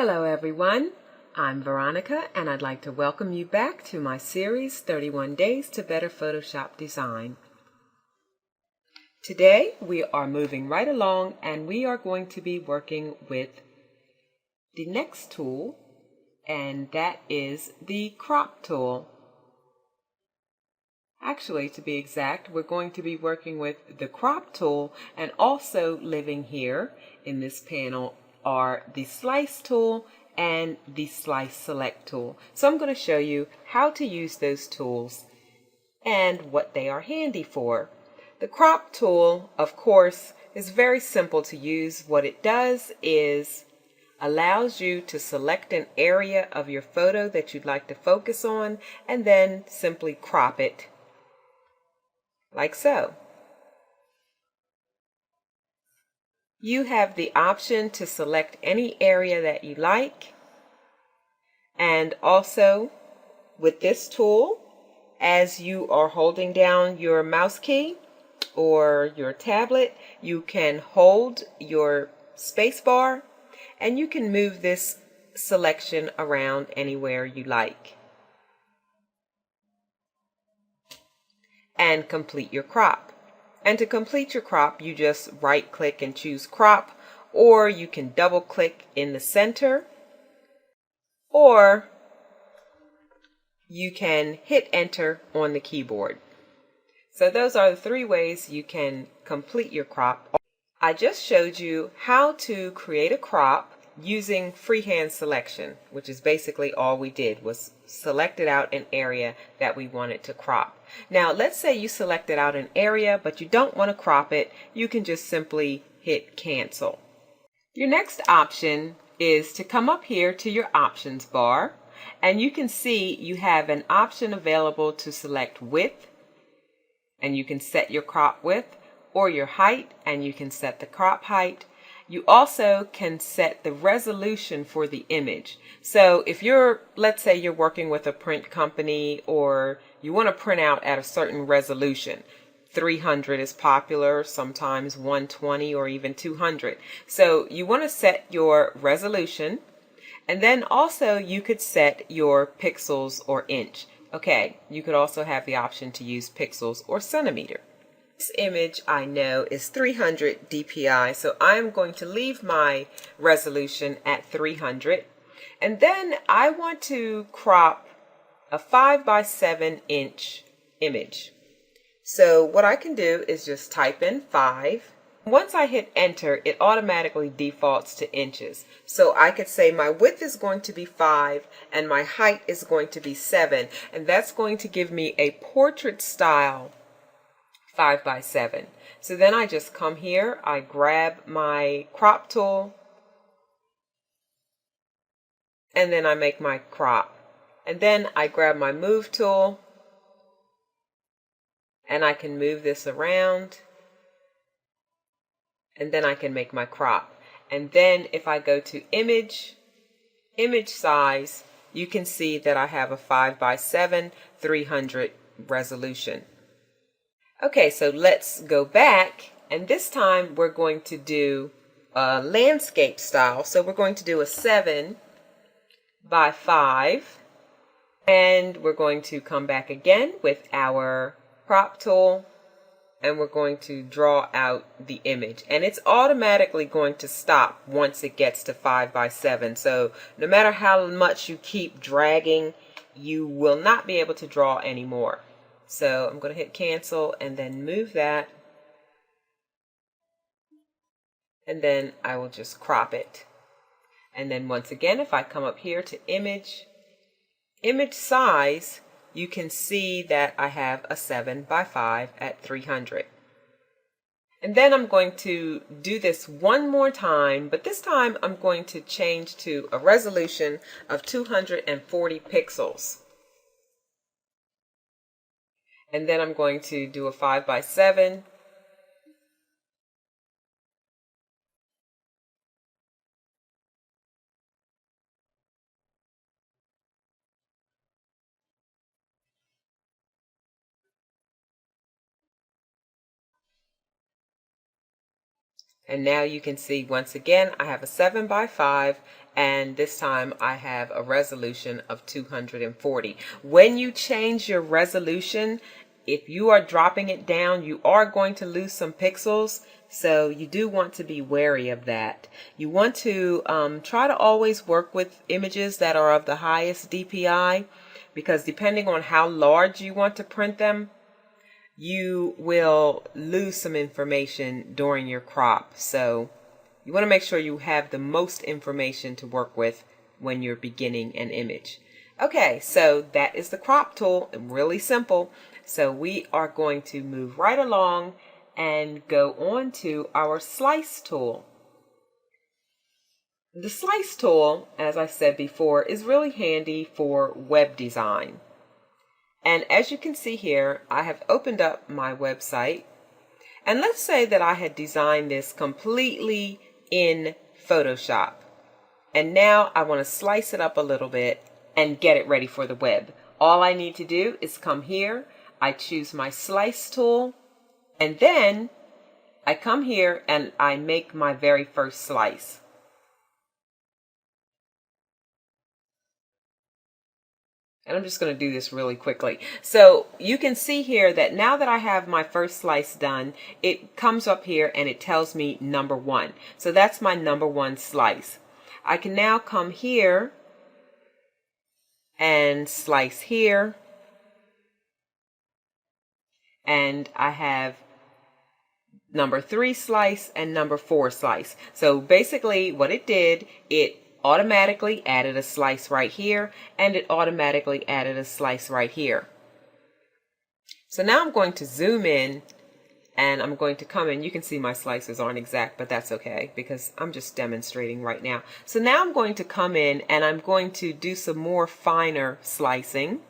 Hello everyone, I'm Veronica and I'd like to welcome you back to my series 31 Days to Better Photoshop Design. Today we are moving right along and we are going to be working with the next tool, and that is the crop tool. Actually, to be exact, we're going to be working with the crop tool, and also living here in this panel are the slice tool and the slice select tool. So I'm going to show you how to use those tools and what they are handy for. The crop tool, of course, is very simple to use. What it does is allows you to select an area of your photo that you'd like to focus on and then simply crop it like so. You have the option to select any area that you like, and also with this tool, as you are holding down your mouse key or your tablet, you can hold your space bar and you can move this selection around anywhere you like and complete your crop. And to complete your crop, you just right click and choose crop, or you can double click in the center, or you can hit enter on the keyboard. So those are the three ways you can complete your crop. I just showed you how to create a crop using freehand selection, which is basically all we did was selected out an area that we wanted to crop. Now let's say you selected out an area but you don't want to crop it. You can just simply hit cancel. Your next option is to come up here to your options bar, and you can see you have an option available to select width, and you can set your crop width, or your height, and you can set the crop height. You also can set the resolution for the image. So if let's say you're working with a print company or you want to print out at a certain resolution, 300 is popular, sometimes 120 or even 200. So you want to set your resolution, and then also you could set your pixels or inch. Okay, you could also have the option to use pixels or centimeter. This image I know is 300 dpi, so I'm going to leave my resolution at 300, and then I want to crop a 5 by 7 inch image. So what I can do is just type in 5. Once I hit enter, it automatically defaults to inches. So I could say my width is going to be 5 and my height is going to be 7, and that's going to give me a portrait style 5 by 7. So then I just come here, I grab my crop tool, and then I make my crop. And then I grab my move tool, and I can move this around, and then I can make my crop. And then if I go to image size, you can see that I have a 5 by 7, 300 resolution. Okay, so let's go back, and this time we're going to do a landscape style. So we're going to do a 7 by 5, and we're going to come back again with our crop tool, and we're going to draw out the image. And it's automatically going to stop once it gets to 5 by 7. So no matter how much you keep dragging, you will not be able to draw anymore. So I'm going to hit cancel and then move that, and then I will just crop it. And then once again, if I come up here to image size, you can see that I have a 7 by 5 at 300. And then I'm going to do this one more time, but this time I'm going to change to a resolution of 240 pixels. And then I'm going to do a 5 by 7. And now you can see once again I have a 7 by 5, and this time I have a resolution of 240. When you change your resolution, if you are dropping it down, you are going to lose some pixels. So you do want to be wary of that. You want to try to always work with images that are of the highest DPI, because depending on how large you want to print them, you will lose some information during your crop. So you want to make sure you have the most information to work with when you're beginning an image. Okay, so that is the crop tool, really simple. So we are going to move right along and go on to our slice tool. The slice tool, as I said before, is really handy for web design. And as you can see here, I have opened up my website. And let's say that I had designed this completely in Photoshop. And now I want to slice it up a little bit and get it ready for the web. All I need to do is come here, I choose my slice tool, and then I come here and I make my very first slice. And I'm just going to do this really quickly. So you can see here that now that I have my first slice done, it comes up here and it tells me number 1. So that's my number 1 slice. I can now come here and slice here. And I have number 3 slice and number 4 slice. So basically what it did, it automatically added a slice right here, and it automatically added a slice right here. So now I'm going to zoom in and I'm going to come in. You can see my slices aren't exact, but that's okay because I'm just demonstrating right now. So now I'm going to come in and I'm going to do some more finer slicing.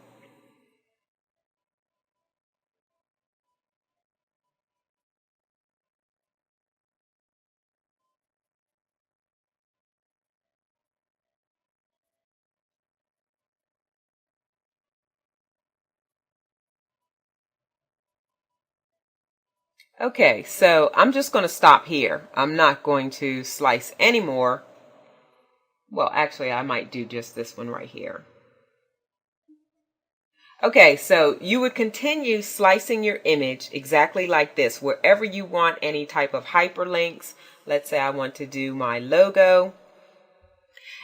Okay, so I'm just going to stop here. I'm not going to slice anymore. Well, actually, I might do just this one right here. Okay, so you would continue slicing your image exactly like this, wherever you want any type of hyperlinks. Let's say I want to do my logo.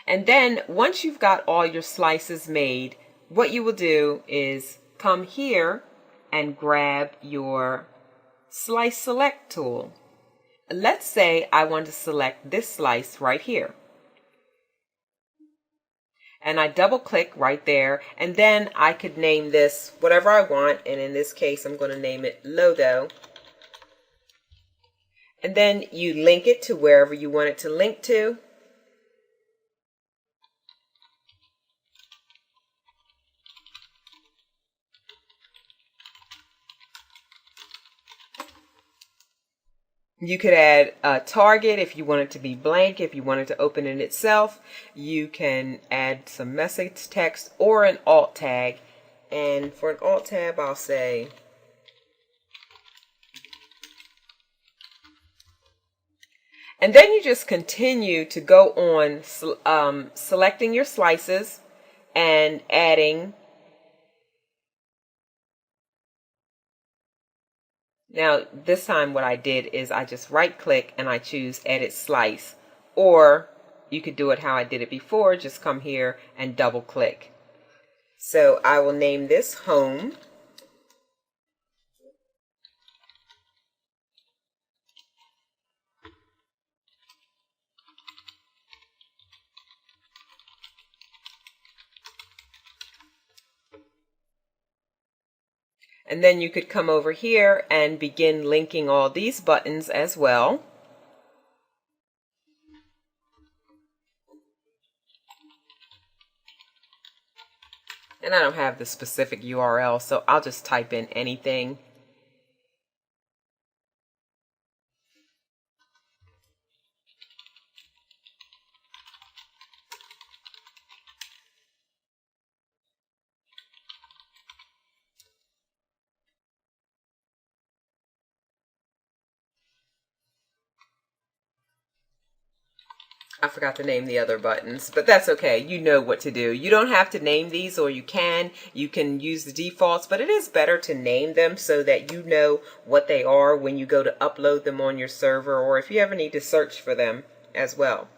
And then once you've got all your slices made, what you will do is come here and grab your Slice Select tool. Let's say I want to select this slice right here. And I double click right there, and then I could name this whatever I want, and in this case I'm going to name it logo. And then you link it to wherever you want it to link to. You could add a target if you want it to be blank. If you want it to open in itself, you can add some message text or an alt tag. And for an alt tab, I'll say and then you just continue to go on selecting your slices and adding. Now, this time what I did is I just right click and I choose edit slice, or you could do it how I did it before, just come here and double click. So I will name this home. And then you could come over here and begin linking all these buttons as well. And I don't have the specific URL, so I'll just type in anything. I forgot to name the other buttons, but that's okay. You know what to do. You don't have to name these, or you can. You can use the defaults, but it is better to name them so that you know what they are when you go to upload them on your server, or if you ever need to search for them as well.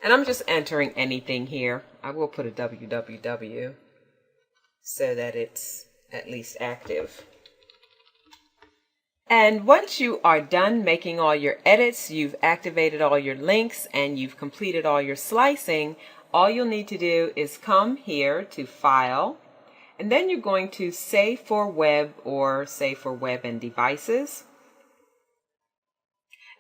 And I'm just entering anything here. I will put a www so that it's at least active. And once you are done making all your edits, you've activated all your links, and you've completed all your slicing, all you'll need to do is come here to File, and then you're going to Save for Web or Save for Web and Devices.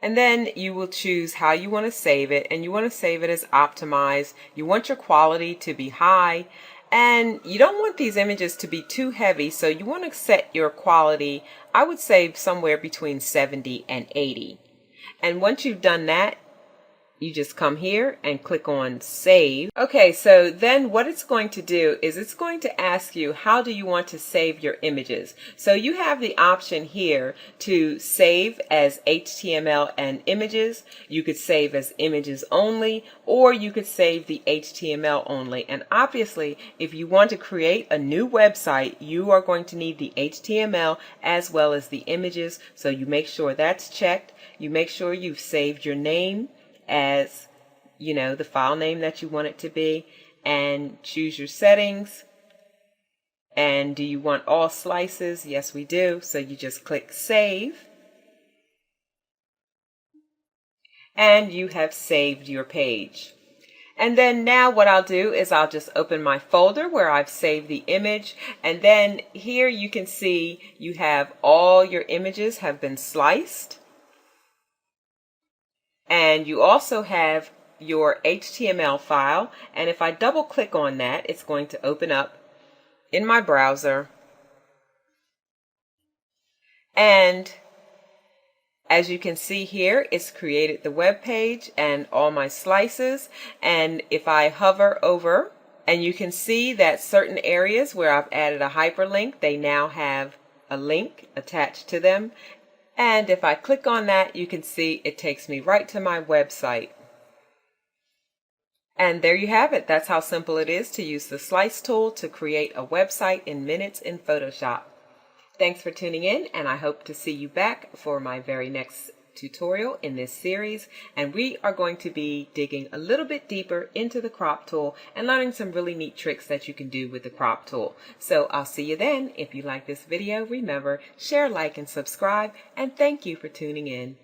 And then you will choose how you want to save it, and you want to save it as optimized. You want your quality to be high, and you don't want these images to be too heavy, so you want to set your quality, I would say, somewhere between 70 and 80. And once you've done that, you just come here and click on Save. Okay, so then what it's going to do is it's going to ask you, how do you want to save your images? So you have the option here to save as HTML and images. You could save as images only, or you could save the HTML only. And obviously, if you want to create a new website, you are going to need the HTML as well as the images. So you make sure that's checked. You make sure you've saved your name as, you know, the file name that you want it to be, and choose your settings. And do you want all slices? Yes, we do. So you just click Save, and you have saved your page. And then now what I'll do is I'll just open my folder where I've saved the image, and then here you can see you have all your images have been sliced. And you also have your HTML file, and if I double click on that, it's going to open up in my browser. And as you can see here, it's created the web page and all my slices. And if I hover over, and you can see that certain areas where I've added a hyperlink, they now have a link attached to them. And if I click on that, you can see it takes me right to my website. And there you have it. That's how simple it is to use the Slice tool to create a website in minutes in Photoshop. Thanks for tuning in, and I hope to see you back for my very next tutorial in this series. And we are going to be digging a little bit deeper into the crop tool and learning some really neat tricks that you can do with the crop tool. So I'll see you then. If you like this video, remember, share, like, and subscribe, and thank you for tuning in.